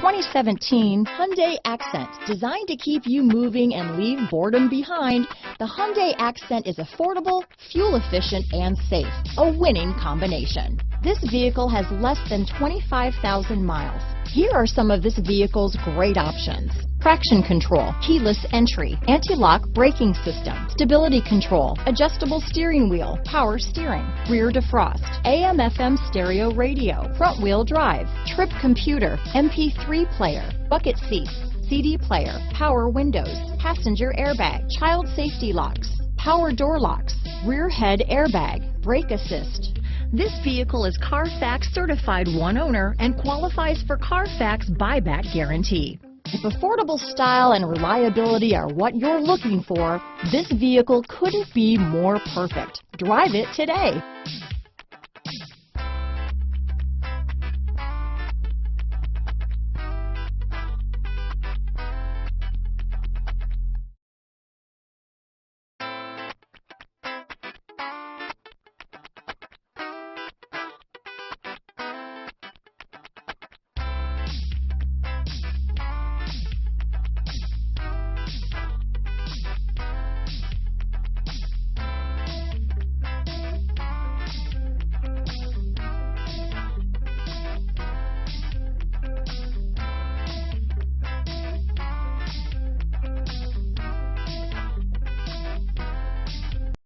2017 Hyundai Accent. Designed to keep you moving and leave boredom behind, the Hyundai Accent is affordable, fuel efficient, and safe. A winning combination. This vehicle has less than 25,000 miles. Here are some of this vehicle's great options: traction control, keyless entry, anti-lock braking system, stability control, adjustable steering wheel, power steering, rear defrost, AM/FM stereo radio, front wheel drive, trip computer, MP3 player, bucket seats, CD player, power windows, passenger airbag, child safety locks, power door locks, rear head airbag, brake assist. This vehicle is CARFAX certified one owner and qualifies for CARFAX buyback guarantee. If affordable style and reliability are what you're looking for, this vehicle couldn't be more perfect. Drive it today.